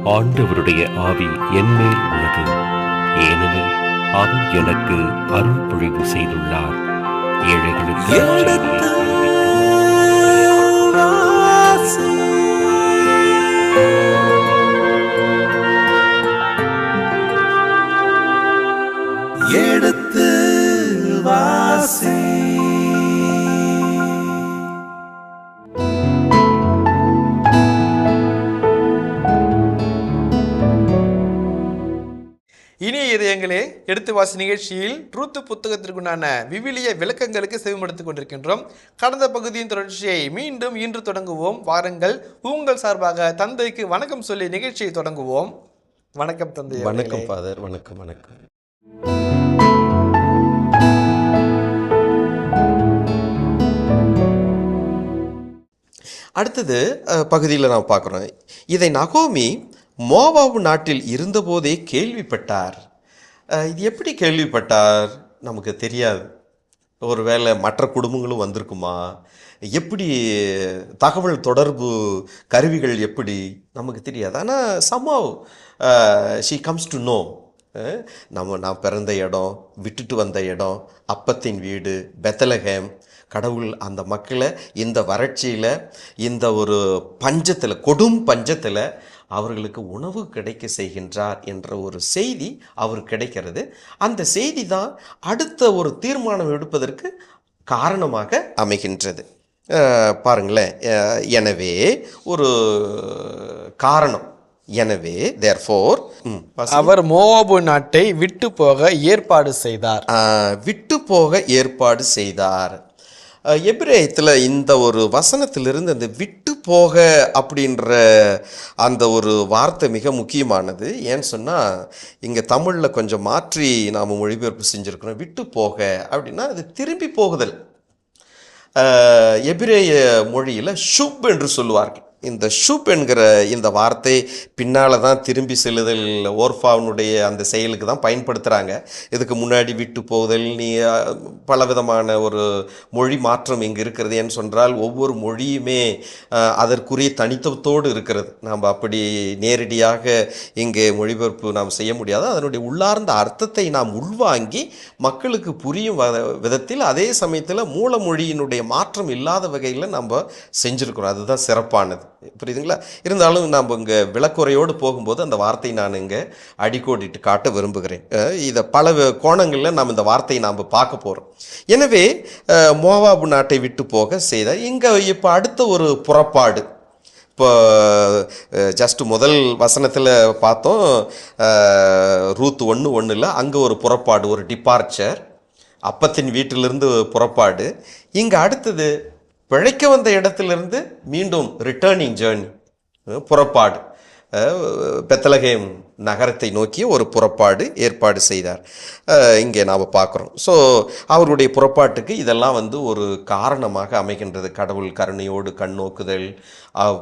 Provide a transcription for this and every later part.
ஆண்டவருடைய ஆவி என்மேல் உள்ளது, ஏனெனில் அவர் எனக்கு அருள் பொழிவு செய்துள்ளார். ஏழைகளுக்கு எடுத்து வாசி. இனிய இதயங்களே, எடுத்து வாசி நிகழ்ச்சியில் ட்ரூத் புத்தகத்திற்குண்டான விவிலிய விளக்கங்களுக்கு செவிமடுத்துக் கொண்டிருக்கின்றோம். கடந்த பகுதியின் தொடர்ச்சியை மீண்டும் இன்று தொடங்குவோம். வாருங்கள், உங்கள் சார்பாக தந்தைக்கு வணக்கம் சொல்லி நிகழ்ச்சியை தொடங்குவோம். வணக்கம் தந்தை. வணக்கம் ஃபாதர். வணக்கம். அடுத்தது பகுதியில் நாம் பார்க்குறோம், இதை நகோமி மோவாபு நாட்டில் இருந்தபோதே கேள்விப்பட்டார். இது எப்படி கேள்விப்பட்டார் நமக்கு தெரியாது. ஒருவேளை மற்ற குடும்பங்களும் வந்திருக்குமா, எப்படி தகவல் தொடர்பு கருவிகள் எப்படி நமக்கு தெரியாது. ஆனால் somehow she comes to know. நான் பிறந்த இடம், விட்டுட்டு வந்த இடம், அப்பத்தின் வீடு, பெத்லகேம், கடவுள் அந்த மக்களை இந்த வறட்சியில், இந்த ஒரு பஞ்சத்தில், கொடும் பஞ்சத்தில் அவர்களுக்கு உணவு கிடைக்க செய்கின்றார் என்ற ஒரு செய்தி அவர் கிடைக்கிறது. அந்த செய்தி தான் அடுத்த ஒரு தீர்மானம் எடுப்பதற்கு காரணமாக அமைகின்றது. பாருங்களேன், எனவே ஒரு காரணம். எனவே therefore அவர் மோவாபு நாட்டை விட்டு போக ஏற்பாடு செய்தார். எபிரேயத்தில் இந்த ஒரு வசனத்திலிருந்து அந்த விட்டு போக அப்படின்ற அந்த ஒரு வார்த்தை மிக முக்கியமானது. ஏன்னு சொன்னால், இங்கே தமிழில் கொஞ்சம் மாற்றி நாம் மொழிபெயர்ப்பு செஞ்சுருக்கிறோம். விட்டு போக அப்படின்னா அது திரும்பி போகுதல். எபிரேய மொழியில் ஷுப் என்று சொல்லுவார்கள். இந்த ஷுப் என்கிற இந்த வார்த்தை பின்னால் தான் திரும்பி செல்லுதல், ஓர்ஃபாவினுடைய அந்த செயலுக்கு தான் பயன்படுத்துகிறாங்க. இதுக்கு முன்னாடி விட்டு போகுதல், நீ பலவிதமான ஒரு மொழி மாற்றம் இங்கே இருக்கிறது. என்று சொன்னால் ஒவ்வொரு மொழியுமே அதற்குரிய தனித்துவத்தோடு இருக்கிறது. நாம் அப்படி நேரடியாக இங்கே மொழிபெயர்ப்பு நாம் செய்ய முடியாது. அதனுடைய உள்ளார்ந்த அர்த்தத்தை நாம் உள்வாங்கி மக்களுக்கு புரியும் விதத்தில், அதே சமயத்தில் மூல மொழியினுடைய மாற்றம் இல்லாத வகையில் நம்ம செஞ்சுருக்கிறோம். அதுதான் சிறப்பானது. புரியுதுங்களா? இருந்தாலும் நாம் இங்கே விளக்குறையோடு போகும்போது அந்த வார்த்தையை நான் இங்கே அடிக்கோடிட்டு காட்ட விரும்புகிறேன். இதை பல கோணங்களில் நாம் இந்த வார்த்தையை நாம் பார்க்க போகிறோம். எனவே மோவாபு நாட்டை விட்டு போக செய்த இங்கே இப்போ அடுத்த ஒரு புறப்பாடு. இப்போ ஜஸ்ட் முதல் வசனத்தில் பார்த்தோம், ரூத் 1:1 அங்கே ஒரு புறப்பாடு, ஒரு டிபார்ச்சர், அப்பத்தின் வீட்டிலிருந்து புறப்பாடு. இங்கே அடுத்தது பிழைக்க வந்த இடத்திலிருந்து மீண்டும் ரிட்டர்னிங் ஜேர்னி, புறப்பாடு, பெத்லகேம் நகரத்தை நோக்கி ஒரு புறப்பாடு ஏற்பாடு செய்தார். இங்கே நாம் பார்க்குறோம். ஸோ அவருடைய புறப்பாட்டுக்கு இதெல்லாம் ஒரு காரணமாக அமைகின்றது. கடவுள் கருணையோடு கண்ணோக்குதல்,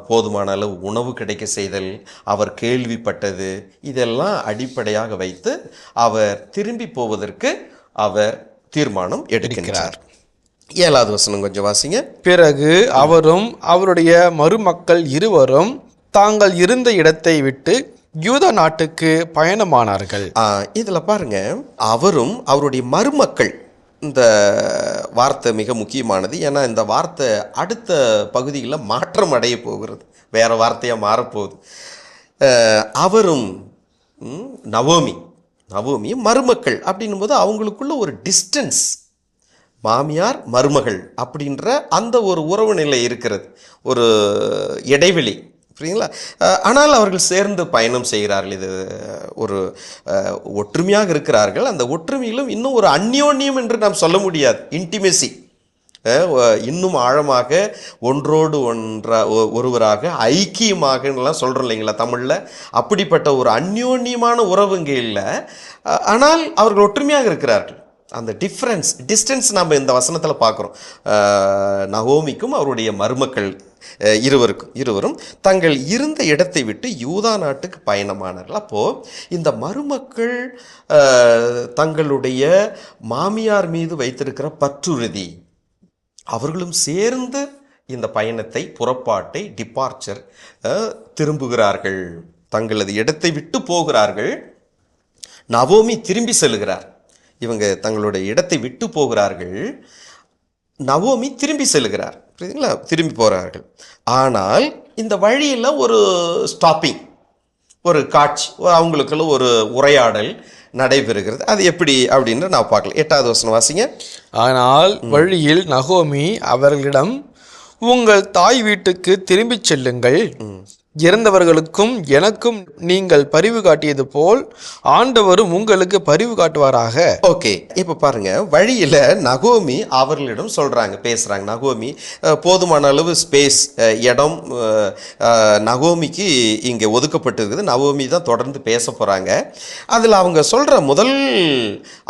போதுமான அளவு உணவு கிடைக்க செய்தல், அவர் கேள்விப்பட்டது, இதெல்லாம் அடிப்படையாக வைத்து அவர் திரும்பி போவதற்கு அவர் தீர்மானம் எடுக்கின்றார். 7வது வசனம் கொஞ்சம் வாசிங்க. பிறகு அவரும் அவருடைய மருமக்கள் இருவரும் தாங்கள் இருந்த இடத்தை விட்டு யூதா நாட்டுக்கு பயணமானார்கள். இதில் பாருங்க, அவரும் அவருடைய மருமக்கள், இந்த வார்த்தை மிக முக்கியமானது. ஏன்னா இந்த வார்த்தை அடுத்த பகுதியில் மாற்றம் அடைய போகிறது, வேற வார்த்தையாக மாறப்போகுது. அவரும் நவோமி மருமக்கள் அப்படின்னும் போது அவங்களுக்குள்ள ஒரு டிஸ்டன்ஸ், மாமியார் மருமகள் அப்படின்ற அந்த ஒரு உறவு நிலை இருக்கிறது, ஒரு இடைவெளி. புரியுங்களா? ஆனால் அவர்கள் சேர்ந்து பயணம் செய்கிறார்கள். இது ஒரு ஒற்றுமையாக இருக்கிறார்கள். அந்த ஒற்றுமையிலும் இன்னும் ஒரு அந்யோன்யம் என்று நாம் சொல்ல முடியாது, இன்டிமெசி, இன்னும் ஆழமாக ஒன்றோடு ஒருவராக ஐக்கியமாகலாம் சொல்கிறோம் இல்லைங்களா தமிழில். அப்படிப்பட்ட ஒரு அந்யோன்யமான உறவு இங்கே இல்லை. ஆனால் அவர்கள் ஒற்றுமையாக இருக்கிறார்கள். அந்த டிஸ்டன்ஸ் நாம் இந்த வசனத்தில் பார்க்குறோம். நகோமிக்கும் அவருடைய மருமக்கள் இருவரும் தங்கள் இருந்த இடத்தை விட்டு யூதா நாட்டுக்கு பயணமானார்கள். அப்போது இந்த மருமக்கள் தங்களுடைய மாமியார் மீது வைத்திருக்கிற பற்றுறுதி, அவர்களும் சேர்ந்து இந்த பயணத்தை, புறப்பாட்டை, டிபார்ச்சர் திரும்புகிறார்கள். தங்களது இடத்தை விட்டு போகிறார்கள். நவோமி திரும்பி செல்கிறார். இவங்க தங்களுடைய இடத்தை விட்டு போகிறார்கள், நவோமி திரும்பி செல்கிறார். புரியுதுங்களா? திரும்பி போகிறார்கள். ஆனால் இந்த வழியில் ஒரு ஸ்டாப்பிங், ஒரு காட்சி, அவங்களுக்குள்ள ஒரு உரையாடல் நடைபெறுகிறது. அது எப்படி அப்படின்னு நான் பார்க்கல. 8வது வசனம் வாசிங்க. ஆனால் வழியில் நகோமி அவர்களிடம், உங்கள் தாய் வீட்டுக்கு திரும்பிச் செல்லுங்கள், இறந்தவர்களுக்கும் எனக்கும் நீங்கள் பரிவு காட்டியது போல் ஆண்டவரும் உங்களுக்கு பரிவு காட்டுவாராக. ஓகே, இப்போ பாருங்க, வழியில் நகோமி அவர்களிடம் சொல்றாங்க, பேசுறாங்க. நகோமி போதுமான அளவு ஸ்பேஸ், இடம் நகோமிக்கு இங்கே ஒதுக்கப்பட்டிருக்குது. நகோமி தான் தொடர்ந்து பேச போறாங்க. அதில் அவங்க சொல்ற முதல்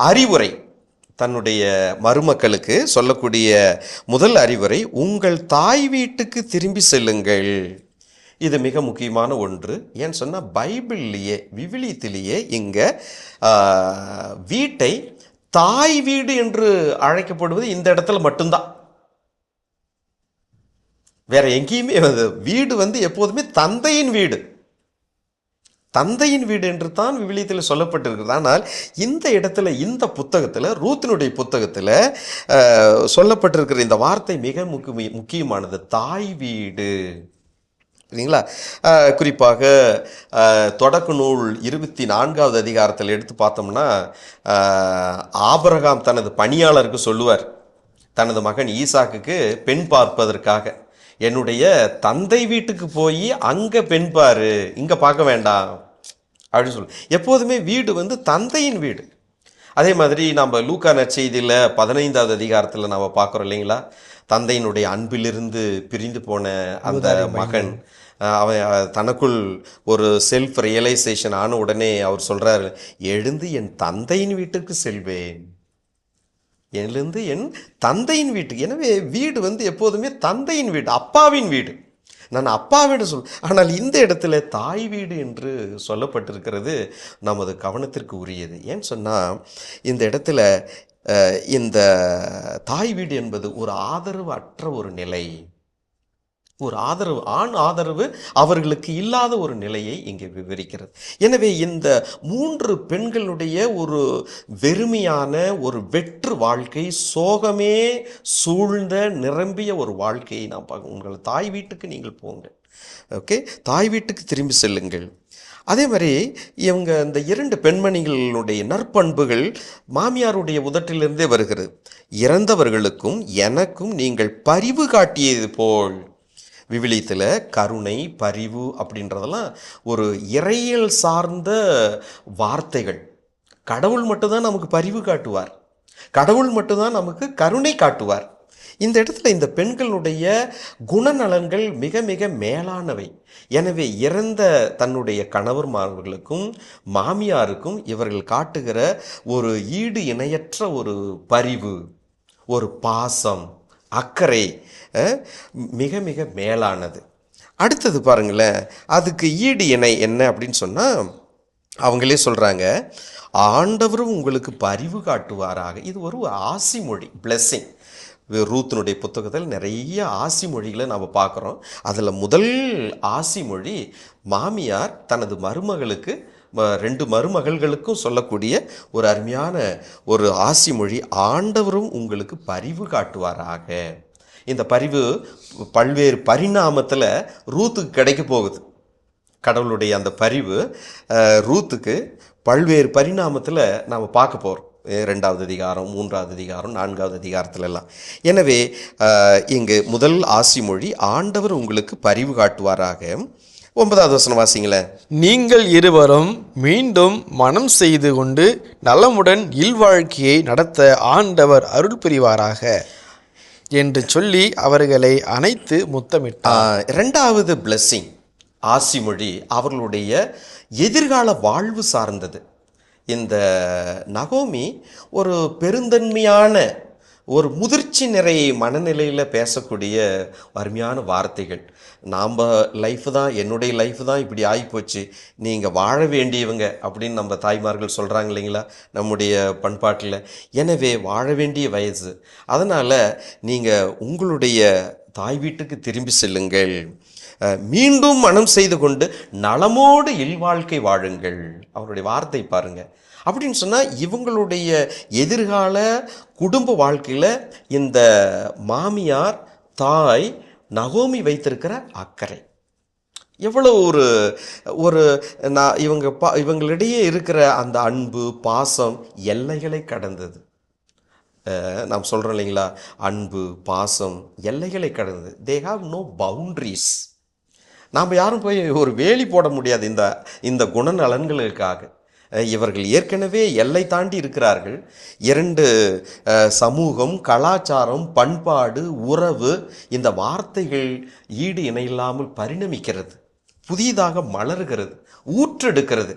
அறிவுரை, தன்னுடைய மருமக்களுக்கு சொல்லக்கூடிய முதல் அறிவுரை, உங்கள் தாய் வீட்டுக்கு திரும்பி செல்லுங்கள். இது மிக முக்கியமான ஒன்று. ஏன்னு சொன்னால் பைபிள்லேயே, விவிலியத்திலேயே இங்கே வீட்டை தாய் வீடு என்று அழைக்கப்படுவது இந்த இடத்துல மட்டும்தான். வேற எங்கேயுமே வீடு எப்போதுமே தந்தையின் வீடு, தந்தையின் வீடு என்று தான் விவிலியத்தில் சொல்லப்பட்டிருக்கிறது. ஆனால் இந்த இடத்துல, இந்த புத்தகத்தில், ரூத்தினுடைய புத்தகத்தில் சொல்லப்பட்டிருக்கிற இந்த வார்த்தை மிக முக்கியமானது, தாய் வீடு. சரிங்களா? குறிப்பாக தொடக்க நூல் 24வது அதிகாரத்தில் எடுத்து பார்த்தோம்னா, ஆபிரகாம் தனது பணியாளருக்கு சொல்லுவார், தனது மகன் ஈசாக்குக்கு பெண் பார்ப்பதற்காக, என்னுடைய தந்தை வீட்டுக்கு போய் அங்கே பெண் பாரு, இங்கே பார்க்க வேண்டாம் அப்படின்னு சொல்லு. எப்போதுமே வீடு தந்தையின் வீடு. அதே மாதிரி நம்ம லூக்கா நற்செய்தியில் 15வது அதிகாரத்தில் நாம் பார்க்குறோம் இல்லைங்களா? தந்தையினுடைய அன்பிலிருந்து பிரிந்து போன அந்த மகன், அவன் தனக்குள் ஒரு செல்ஃப் ரியலைசேஷன் ஆன உடனே அவர் சொல்கிறார், எழுந்து என் தந்தையின் வீட்டுக்கு செல்வேன், எழுந்து என் தந்தையின் வீட்டுக்கு. எனவே வீடு எப்போதுமே தந்தையின் வீடு, அப்பாவின் வீடு. நான் அப்பா வீடு ஆனால் இந்த இடத்துல தாய் வீடு என்று சொல்லப்பட்டிருக்கிறது நமது கவனத்திற்கு உரியது. ஏன்னு சொன்னால் இந்த இடத்துல இந்த தாய் வீடு என்பது ஒரு ஆதரவு அற்ற ஒரு நிலை, ஒரு ஆதரவு, ஆண் ஆதரவு அவர்களுக்கு இல்லாத ஒரு நிலையை இங்கே விவரிக்கிறது. எனவே இந்த 3 பெண்களுடைய ஒரு வெறுமையான ஒரு வெற்று வாழ்க்கை, சோகமே சூழ்ந்த நிரம்பிய ஒரு வாழ்க்கையை நாம் பார்க்க. உங்கள் தாய் வீட்டுக்கு நீங்கள் போங்க, ஓகே, தாய் வீட்டுக்கு திரும்பி செல்லுங்கள். அதே மாதிரி இவங்க இந்த 2 பெண்மணிகளுடைய நற்பண்புகள் மாமியாருடைய உதட்டிலிருந்தே வருகிறது. இறந்தவர்களுக்கும் எனக்கும் நீங்கள் பரிவு காட்டியது போல். விவிலியத்தில் கருணை, பரிவு அப்படின்றதெல்லாம் ஒரு இறையியல் சார்ந்த வார்த்தைகள். கடவுள் மட்டும்தான் நமக்கு பரிவு காட்டுவார், கடவுள் மட்டும்தான் நமக்கு கருணை காட்டுவார். இந்த இடத்துல இந்த பெண்களுடைய குணநலன்கள் மிக மிக மேலானவை. எனவே இறந்த தன்னுடைய கணவர்மார்களுக்கும் மாமியாருக்கும் இவர்கள் காட்டுகிற ஒரு ஈடு இணையற்ற ஒரு பரிவு, ஒரு பாசம், அக்கறை மிக மிக மேலானது. அடுத்தது பாருங்களேன், அதுக்கு ஈடு இணை என்ன அப்படின்னு சொன்னால் அவங்களே சொல்கிறாங்க, ஆண்டவரும் உங்களுக்கு பரிவு காட்டுவாராக. இது ஒரு ஆசி மொழி, பிளெஸ்ஸிங். ரூத்தினுடைய புத்தகத்தில் நிறைய ஆசி மொழிகளை நாம் பார்க்குறோம். அதில் முதல் ஆசி மொழி மாமியார் தனது மருமகளுக்கு, 2 மருமகள்களுக்கும் சொல்லக்கூடிய ஒரு அருமையான ஒரு ஆசி மொழி, ஆண்டவரும் உங்களுக்கு பரிவு காட்டுவாராக. இந்த பரிவு பல்வேறு பரிணாமத்தில் ரூத்துக்கு கிடைக்க போகுது. கடவுளுடைய அந்த பரிவு ரூத்துக்கு பல்வேறு பரிணாமத்தில் நாம் பார்க்க போகிறோம். 2வது அதிகாரம், 3வது அதிகாரம், 4வது அதிகாரத்துல எல்லாம். எனவே இங்கு முதல் ஆசி மொழி, ஆண்டவர் உங்களுக்கு பரிவு காட்டுவாராக. 9வது வசனம் வாசிங்களேன். நீங்கள் இருவரும் மீண்டும் மனம் செய்து கொண்டு நலமுடன் இல்வாழ்க்கையை நடத்த ஆண்டவர் அருள் புரிவாராக என்று சொல்லி அவர்களை அணைத்து முத்தமிட்டார். 2வது பிளெஸ்ஸிங், ஆசி மொழி அவர்களுடைய எதிர்கால வாழ்வு சார்ந்தது. இந்த நகோமி ஒரு பெருந்தன்மையான, ஒரு முதிர்ச்சி நிறை மனநிலையில் பேசக்கூடிய அருமையான வார்த்தைகள். நாம் லைஃப் தான், என்னுடைய லைஃப் தான் இப்படி ஆகிப்போச்சு, நீங்கள் வாழ வேண்டியவங்க அப்படின்னு நம்ம தாய்மார்கள் சொல்கிறாங்க இல்லைங்களா நம்முடைய பண்பாட்டில். எனவே வாழ வேண்டிய வயசு, அதனால் நீங்கள் உங்களுடைய தாய் வீட்டுக்கு திரும்பி செல்லுங்கள், மீண்டும் மனம் செய்து கொண்டு நலமோடு இல்வாழ்க்கை வாழுங்கள். அவருடைய வார்த்தை பாருங்க. அப்படின்னு சொன்னால் இவங்களுடைய எதிர்கால குடும்ப வாழ்க்கையில் இந்த மாமியார் தாய் நகோமி வைத்திருக்கிற அக்கறை எவ்வளோ ஒரு ஒரு நான் இவங்களிடையே இருக்கிற அந்த அன்பு பாசம் எல்லைகளை கடந்தது. நாம் சொல்கிறோம் இல்லைங்களா, அன்பு பாசம் எல்லைகளை கடந்தது. They have no boundaries. நாம் யாரும் போய் ஒரு வேலி போட முடியாது இந்த குணநலன்களுக்காக. இவர்கள் ஏற்கனவே எல்லை தாண்டி இருக்கிறார்கள். 2 சமூகம், கலாச்சாரம், பண்பாடு, உறவு, இந்த வார்த்தைகள் ஈடு இணையில்லாமல் பரிணமிக்கிறது, புதிதாக மலர்கிறது, ஊற்றெடுக்கிறது.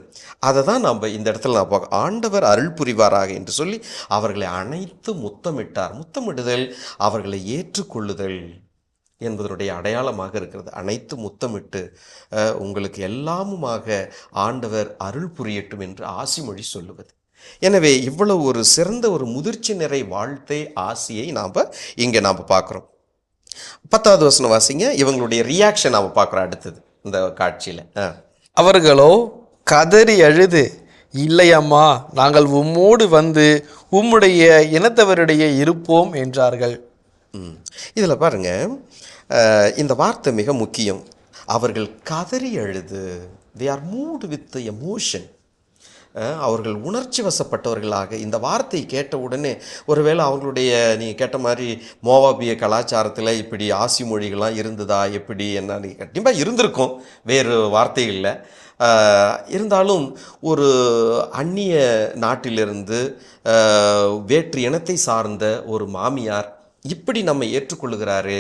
அதை தான் நம்ம இந்த இடத்துல நான் பார்க்க, ஆண்டவர் அருள் புரிவாராக என்று சொல்லி அவர்களை அணைத்து முத்தமிட்டார். முத்தமிடுதல் அவர்களை ஏற்றுக்கொள்ளுதல் என்பதனுடைய அடையாளமாக இருக்கிறது. அனைத்து முத்தமிட்டு உங்களுக்கு எல்லாமுமாக ஆண்டவர் அருள் புரியட்டும் என்று ஆசிமொழி சொல்லுவது. எனவே இவ்வளவு ஒரு சிறந்த ஒரு முதிர்ச்சி நிறை வாழ்த்தை ஆசியை நாம் பார்க்குறோம். 10வது வசனம் வாசிங்க. இவங்களுடைய ரியாக்ஷன் நாம் பார்க்குறோம் அடுத்தது இந்த காட்சியில். அவர்களோ கதறி அழுது, இல்லையம்மா, நாங்கள் உம்மோடு வந்து உம்முடைய இனத்தவருடைய இருப்போம் என்றார்கள். இதில் பாருங்க, இந்த வார்த்தை மிக முக்கியம். அவர்கள் கதறி அழுது, they are moved with emotion. அவர்கள் உணர்ச்சி வசப்பட்டவர்களாக இந்த வார்த்தையை கேட்ட உடனே, ஒருவேளை அவர்களுடைய நீங்கள் கேட்ட மாதிரி மோவாபிய கலாச்சாரத்தில் இப்படி ஆசி மொழிகள்லாம் இருந்ததா, எப்படி என்னன்னு கண்டிப்பாக இருந்திருக்கும், வேறு வார்த்தைகளில். இருந்தாலும் ஒரு அந்நிய நாட்டிலிருந்து வேற்று இனத்தை சார்ந்த ஒரு மாமியார் இப்படி நம்ம ஏற்றுக்கொள்ளுகிறாரு,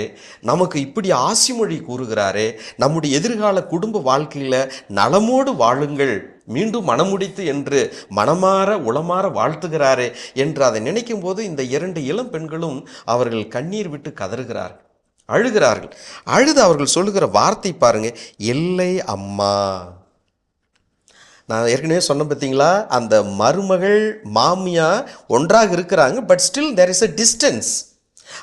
நமக்கு இப்படி ஆசிமொழி கூறுகிறாரு, நம்முடைய எதிர்கால குடும்ப வாழ்க்கையில் நலமோடு வாழுங்கள், மீண்டும் மனமுடித்து என்று மனமாற உளமாற வாழ்த்துகிறாரே என்று அதை நினைக்கும் போது இந்த 2 இளம் பெண்களும் அவர்கள் கண்ணீர் விட்டு கதறுகிறார்கள், அழுகிறார்கள். அழுது அவர்கள் சொல்லுகிற வார்த்தை பாருங்க, இல்லை அம்மா. நான் ஏற்கனவே சொன்ன பார்த்தீங்களா, அந்த மருமகள் மாமியா ஒன்றாக இருக்கிறாங்க, but still there is a distance.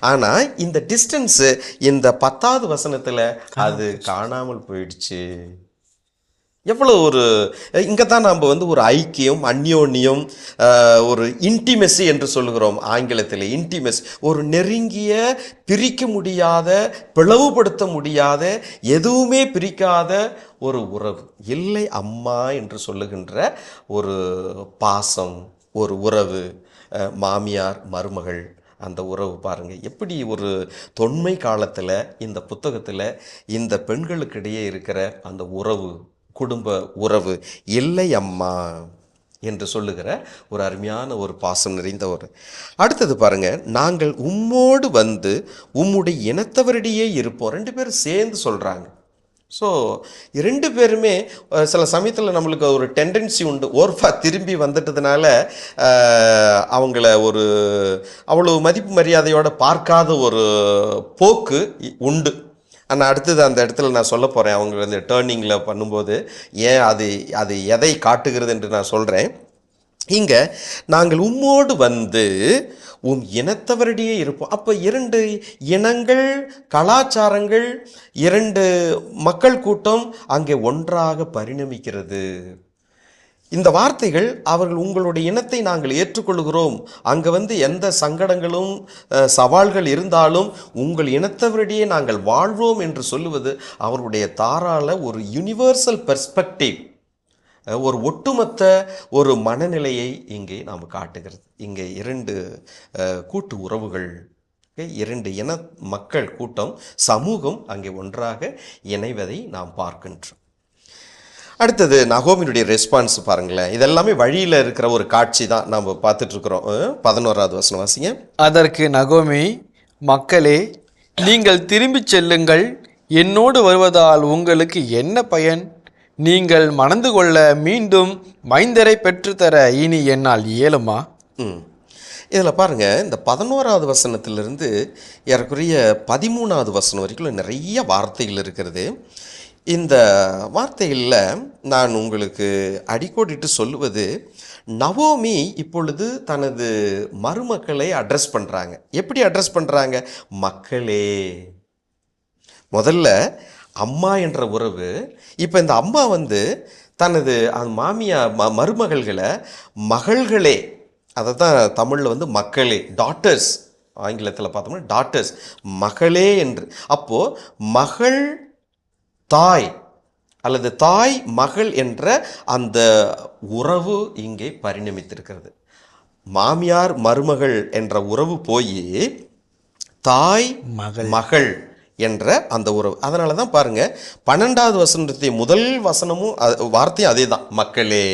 ஆனால் இந்த டிஸ்டன்ஸு இந்த 10வது வசனத்தில் அது காணாமல் போயிடுச்சு. எவ்வளோ ஒரு இங்கே தான் நாம் ஒரு ஐக்கியம், அந்யோன்யம், ஒரு இன்டிமெசி என்று சொல்லுகிறோம் ஆங்கிலத்தில். இன்டிமெசி, ஒரு நெருங்கிய, பிரிக்க முடியாத, பிளவுபடுத்த முடியாத, எதுவுமே பிரிக்காத ஒரு உறவு. இல்லை அம்மா என்று சொல்லுகின்ற ஒரு பாசம், ஒரு உறவு, மாமியார் மருமகள், அந்த உறவு பாருங்கள் எப்படி ஒரு தொன்மை காலத்தில் இந்த புத்தகத்தில் இந்த பெண்களுக்கிடையே இருக்கிற அந்த உறவு, குடும்ப உறவு, இல்லை அம்மா என்று சொல்லுகிற ஒரு அருமையான ஒரு பாசம் நிறைந்த ஒரு. அடுத்தது பாருங்க, நாங்கள் உம்மோடு வந்து உம்முடைய இனத்தவரிடையே இருப்போம். 2 பேரும் சேர்ந்து சொல்கிறாங்க. ஸோ 2 பேருமே சில சமயத்தில் நம்மளுக்கு ஒரு டெண்டன்சி உண்டு, ஓர்ஃபா திரும்பி வந்துட்டதுனால அவங்கள ஒரு அவ்வளோ மதிப்பு மரியாதையோடு பார்க்காத ஒரு போக்கு உண்டு. ஆனால் அடுத்தது அந்த இடத்துல நான் சொல்ல போகிறேன், அவங்க அந்த டேர்னிங்கில் பண்ணும்போது ஏன் அது எதை காட்டுகிறது என்று நான் சொல்கிறேன். இங்கே நாங்கள் உம்மோடு வந்து உம் இனத்தவரிடையே இருப்போம். அப்போ 2 இனங்கள், கலாச்சாரங்கள், 2 மக்கள் கூட்டம் அங்கே ஒன்றாக பரிணமிக்கிறது. இந்த வார்த்தைகள், அவர்கள் உங்களுடைய இனத்தை நாங்கள் ஏற்றுக்கொள்கிறோம், அங்கே எந்த சங்கடங்களும் சவால்கள் இருந்தாலும் உங்கள் இனத்தவரிடையே நாங்கள் வாழ்வோம் என்று சொல்லுவது அவருடைய தாராள ஒரு யுனிவர்சல் பெர்ஸ்பெக்டிவ், ஒரு ஒட்டுமொத்த ஒரு மனநிலையை இங்கே நாம் காட்டுகிறது. இங்கே 2 கூட்டு உறவுகள், 2 இன மக்கள் கூட்டம், சமூகம் அங்கே ஒன்றாக இணைவதை நாம் பார்க்கின்றோம். அடுத்தது நகோமியினுடைய ரெஸ்பான்ஸ் பாருங்களேன். இதெல்லாமே வழியில் இருக்கிற ஒரு காட்சி தான் நாம் பார்த்துட்ருக்குறோம். 11வது வசனம் வாசிங்க. அதற்கு நகோமி, மக்களே, நீங்கள் திரும்பிச் செல்லுங்கள், என்னோடு வருவதால் உங்களுக்கு என்ன பயன்? நீங்கள் மணந்து கொள்ள மீண்டும் மைந்தரை பெற்றுத்தர இனி என்னால் இயலுமா? இதில் பாருங்கள், இந்த 11வது வசனத்திலிருந்து ஏறக்குறைய 13வது வசனம் வரைக்கும் நிறைய வார்த்தைகள் இருக்கிறது. இந்த வார்த்தைகளில் நான் உங்களுக்கு அடிக்கோடிட்டு சொல்லுவது, நவோமி இப்பொழுது தனது மருமக்களை அட்ரஸ் பண்ணுறாங்க. எப்படி அட்ரஸ் பண்ணுறாங்க? மக்களே. முதல்ல அம்மா என்ற உறவு. இப்போ இந்த அம்மா வந்து தனது அந்த மருமகள்களை மகள்களே, அதை தான் தமிழில் வந்து மக்களே, டாட்டர்ஸ், ஆங்கிலத்தில் பார்த்தோம்னா டாட்டர்ஸ், மகளே என்று. அப்போது மகள் தாய் அல்லது தாய் மகள் என்ற அந்த உறவு இங்கே பரிணமித்திருக்கிறது. மாமியார் மருமகள் என்ற உறவு போய் தாய் மகள் என்ற அந்த உறவு. அதனால தான் பாருங்க 12வது வசனத்தை முதல் வசனமும் வார்த்தையும் அதே தான், மக்களே.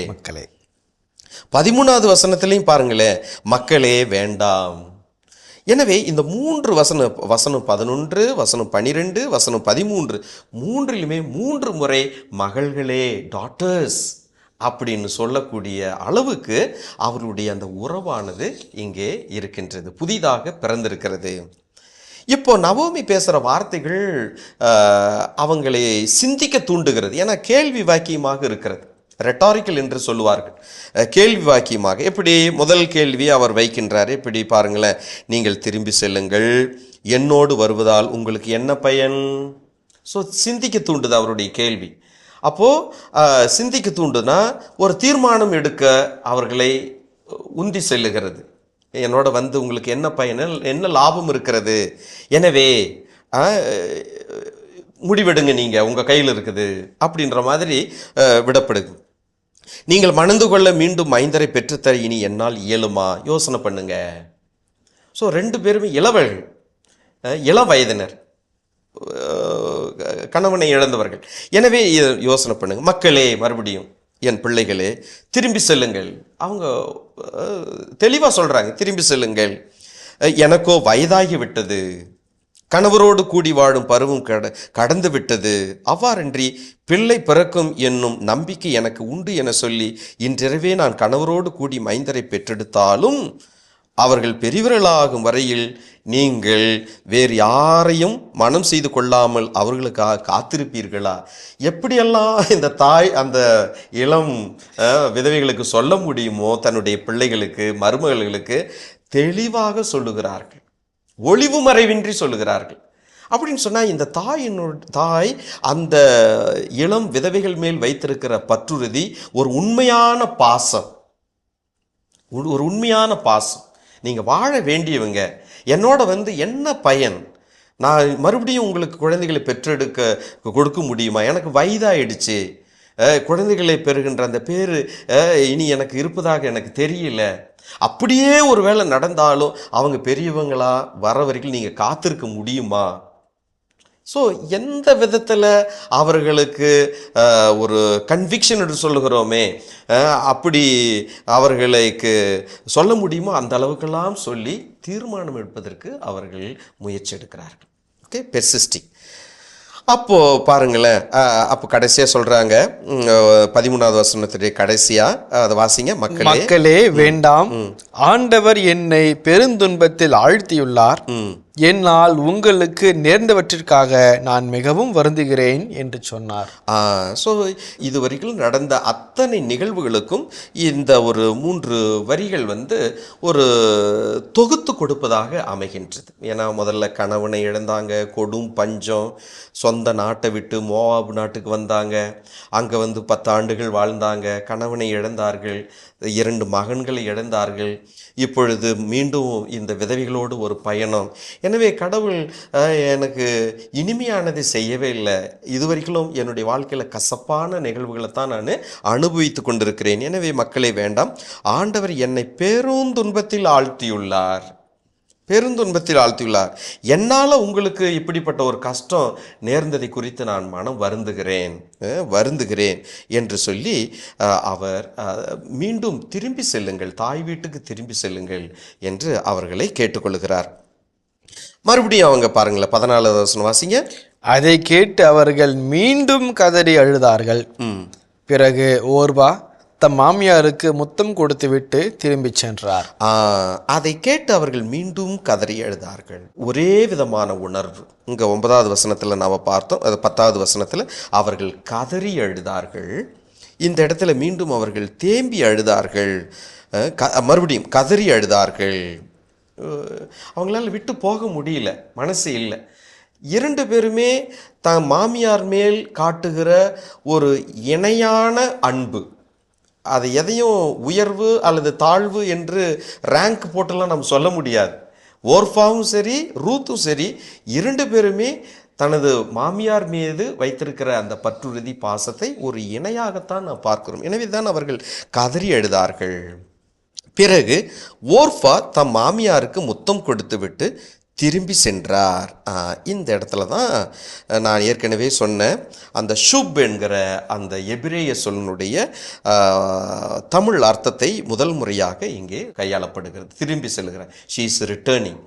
13வது வசனத்திலையும் பாருங்களேன், மக்களே வேண்டாம். எனவே இந்த 3 வசனம் 11, வசனம் 12, வசனம் 13, மூன்றிலுமே 3 முறை மகள்களே, டாட்டர்ஸ் அப்படின்னு சொல்லக்கூடிய அளவுக்கு அவருடைய அந்த உறவானது இங்கே இருக்கின்றது, புதிதாக பிறந்திருக்கிறது. இப்போ நவோமி பேசுகிற வார்த்தைகள் அவங்களை சிந்திக்க தூண்டுகிறது. ஏன்னா கேள்வி வாக்கியமாக இருக்கிறது, ரெட்டாரிக்கல் என்று சொல்லுவார்கள், கேள்வி வாக்கியமாக. எப்படி முதல் கேள்வி அவர் வைக்கின்றார், எப்படி பாருங்களேன், நீங்கள் திரும்பி செல்லுங்கள், என்னோடு வருவதால் உங்களுக்கு என்ன பயன்? ஸோ சிந்திக்க தூண்டுது அவருடைய கேள்வி. அப்போது சிந்திக்க தூண்டுனா ஒரு தீர்மானம் எடுக்க அவர்களை உந்தி செல்லுகிறது. என்னோட வந்து உங்களுக்கு என்ன பயன், என்ன லாபம் இருக்கிறது, எனவே முடிவெடுங்க, நீங்கள் உங்கள் கையில் இருக்குது அப்படின்ற மாதிரி விடப்படுது. நீங்கள் மணந்து கொள்ள மீண்டும் மைந்தரை பெற்றுத்தர இனி என்னால் இயலுமா, யோசனை பண்ணுங்க. ஸோ 2 பேருமே இளவர்கள், இளம் வயதினர், கணவனை இழந்தவர்கள். எனவே யோசனை பண்ணுங்க. மக்களே, மறுபடியும் என் பிள்ளைகளே திரும்பி செல்லுங்கள். அவங்க தெளிவாக சொல்கிறாங்க, திரும்பி செல்லுங்கள். எனக்கோ வயதாகி விட்டது, கணவரோடு கூடி வாழும் பருவம் கடந்து விட்டது, அவ்வாறன்றி பிள்ளை பிறக்கும் என்னும் நம்பிக்கை எனக்கு உண்டு என சொல்லி இன்றிரவே நான் கணவரோடு கூடி மைந்தரை பெற்றெடுத்தாலும் அவர்கள் பெரியவர்களாகும் வரையில் நீங்கள் வேறு யாரையும் மனம் செய்து கொள்ளாமல் அவர்களுக்காக காத்திருப்பீர்களா? எப்படியெல்லாம் இந்த தாய் அந்த இளம் விதவைகளுக்கு சொல்ல முடியுமோ தன்னுடைய பிள்ளைகளுக்கு, மருமகளுக்கு தெளிவாக சொல்லுகிறார்கள், ஒளிவு மறைவின்றி சொல்லுகிறார்கள். அப்படின்னு சொன்னால் இந்த தாய் அந்த இளம் விதவைகள் மேல் வைத்திருக்கிற பற்றுறுதி ஒரு உண்மையான பாசம், ஒரு உண்மையான பாசம். நீங்கள் வாழ வேண்டியவங்க, என்னோட வந்து என்ன பயன், நான் மறுபடியும் உங்களுக்கு குழந்தைகளை பெற்றெடுக்க கொடுக்க முடியுமா, எனக்கு வயதாயிடுச்சு, குழந்தைகளை பெறுகின்ற அந்த பேர் இனி எனக்கு இருப்பதாக எனக்கு தெரியல, அப்படியே ஒரு வேளை நடந்தாலும் அவங்க பெரியவங்களா வர வரைக்கும் நீங்கள் காத்திருக்க முடியுமா? ஸோ எந்த விதத்தில் அவர்களுக்கு ஒரு கன்விக்ஷன் என்று சொல்லுகிறோமே, அப்படி அவர்களுக்கு சொல்ல முடியுமோ அந்த அளவுக்கெல்லாம் சொல்லி தீர்மானம் எடுப்பதற்கு அவர்கள் முயற்சி எடுக்கிறார்கள். Okay, persisting. அப்போது பாருங்களேன், அப்போ கடைசியாக சொல்கிறாங்க 13வது வசனத்துடைய கடைசியாக அதை வாசிங்க. மக்களே வேண்டாம், ஆண்டவர் என்னை பெருந்துன்பத்தில் ஆழ்த்தியுள்ளார், என்னால் உங்களுக்கு நேர்ந்தவற்றிற்காக நான் மிகவும் வருந்துகிறேன் என்று சொன்னார். ஸோ இதுவரைக்கும் நடந்த அத்தனை நிகழ்வுகளுக்கும் இந்த ஒரு 3 வரிகள் வந்து ஒரு தொகுத்து கொடுப்பதாக அமைகின்றது. ஏன்னா முதல்ல கணவனை இழந்தாங்க, கொடும் பஞ்சம், சொந்த நாட்டை விட்டு மோவாபு நாட்டுக்கு வந்தாங்க, அங்கே வந்து 10 ஆண்டுகள் வாழ்ந்தாங்க, கணவனை இழந்தார்கள், 2 மகன்களை இழந்தார்கள், இப்பொழுது மீண்டும் இந்த விதவைகளோடு ஒரு பயணம். எனவே கடவுள் எனக்கு இனிமையானதை செய்யவே இல்லை, இதுவரைக்கும் என்னுடைய வாழ்க்கையில் கசப்பான நிகழ்வுகளை தான் நான் அனுபவித்து கொண்டிருக்கிறேன். எனவே மக்களே வேண்டாம், ஆண்டவர் என்னை பெருந்துன்பத்தில் ஆழ்த்தியுள்ளார், பெருந்துன்பத்தில் ஆழ்த்தியுள்ளார், என்னால் உங்களுக்கு இப்படிப்பட்ட ஒரு கஷ்டம் நேர்ந்ததை குறித்து நான் மனம் வருந்துகிறேன் என்று சொல்லி அவர் மீண்டும் திரும்பி செல்லுங்கள், தாய் வீட்டுக்கு திரும்பி செல்லுங்கள் என்று அவர்களை கேட்டுக்கொள்கிறார். மறுபடியும் அவங்க பாருங்களேன் 14வது வசனம் வாசிங்க. அதை கேட்டு அவர்கள் மீண்டும் கதறி அழுதார்கள். பிறகு ஓர்பா தம் மாமியாருக்கு முத்தம் கொடுத்துவிட்டு திரும்பி சென்றார். அதை கேட்டு அவர்கள் மீண்டும் கதறி அழுதார்கள். ஒரே விதமான உணர்வு இங்கே 9வது வசனத்தில் நாம் பார்த்தோம், அது 10வது வசனத்தில் அவர்கள் கதறி அழுதார்கள். இந்த இடத்துல மீண்டும் அவர்கள் தேம்பி அழுதார்கள், மறுபடியும் கதறி அழுதார்கள். அவங்களால விட்டு போக முடியல, மனசு இல்லை. 2 பேருமே தன் மாமியார் மேல் காட்டுகிற ஒரு இணையான அன்பு, அதை எதையும் உயர்வு அல்லது தாழ்வு என்று ரேங்க் போட்டெல்லாம் நம்ம சொல்ல முடியாது. ஓர்ஃபாவும் சரி ரூத்தும் சரி 2 பேருமே தனது மாமியார் மீது வைத்திருக்கிற அந்த பற்றுறுதி பாசத்தை ஒரு இணையாகத்தான் நாம் பார்க்கிறோம். எனவே தான் அவர்கள் கதறி அழுதார்கள். பிறகு ஓர்ஃபா தம் மாமியாருக்கு முத்தம் கொடுத்து விட்டு திரும்பி சென்றார். இந்த இடத்துல தான் நான் ஏற்கனவே சொன்ன அந்த ஷுப் என்கிற அந்த எபிரேய சொல்லினுடைய தமிழ் அர்த்தத்தை முதல் முறையாக இங்கே கையாளப்படுகிறது. திரும்பி செல்கிறார். She is returning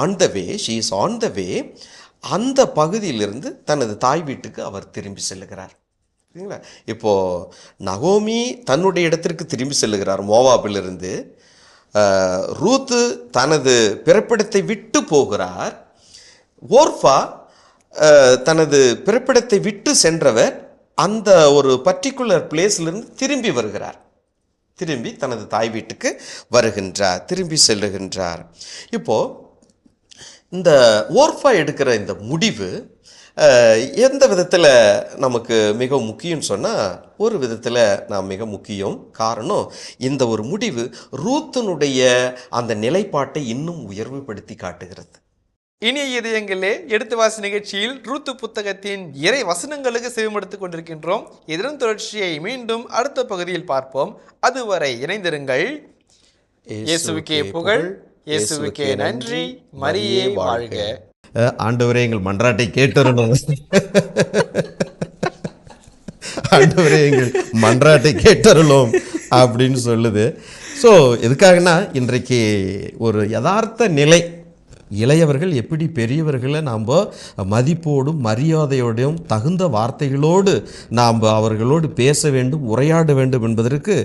on the way, she is on the way. அந்த பகுதியிலிருந்து தனது தாய் வீட்டுக்கு அவர் திரும்பி செல்லுகிறார். சரிங்களா? இப்போது நகோமி தன்னுடைய இடத்திற்கு திரும்பி செல்லுகிறார் மோவாபிலிருந்து. ரூத்து தனது பிறப்பிடத்தை விட்டு போகிறார். ஓர்ஃபா தனது பிறப்பிடத்தை விட்டு சென்றவர் அந்த ஒரு பர்டிகுலர் பிளேஸிலிருந்து திரும்பி வருகிறார். திரும்பி தனது தாய் வீட்டுக்கு வருகின்றார், திரும்பி செல்லுகின்றார். இப்போது இந்த ஓர்ஃபா எடுக்கிற இந்த முடிவு எந்த விதத்தில் நமக்கு மிக முக்கியம்னு சொன்னால், ஒரு விதத்தில் நாம் மிக முக்கியம். காரணம், இந்த ஒரு முடிவு ரூத்தினுடைய அந்த நிலைப்பாட்டை இன்னும் உயர்வுபடுத்தி காட்டுகிறது. இனிய இதயங்களே, எடுத்து வாசி நிகழ்ச்சியில் ரூத்து புத்தகத்தின் இறை வசனங்களுக்கு செவிமடுத்துக் கொண்டிருக்கின்றோம். இதன் தொடர்ச்சியை மீண்டும் அடுத்த பகுதியில் பார்ப்போம். அதுவரை இணைந்திருங்கள். இயேசுவுக்கே புகழ், இயேசுவுக்கே நன்றி, மரியே வாழ்க. ஆண்டவரே எங்கள் மன்றாட்டை கேட்டருளும். ஆண்டவரே எங்கள் மன்றாட்டை கேட்டருளும் அப்படின்னு சொல்லுது. ஸோ எதுக்காகனா, இன்றைக்கு ஒரு யதார்த்த நிலை, இளையவர்கள் எப்படி பெரியவர்களை நாம் மதிப்போடும் மரியாதையோடும் தகுந்த வார்த்தைகளோடு நாம் அவர்களோடு பேச வேண்டும், உரையாட வேண்டும் என்பதற்கு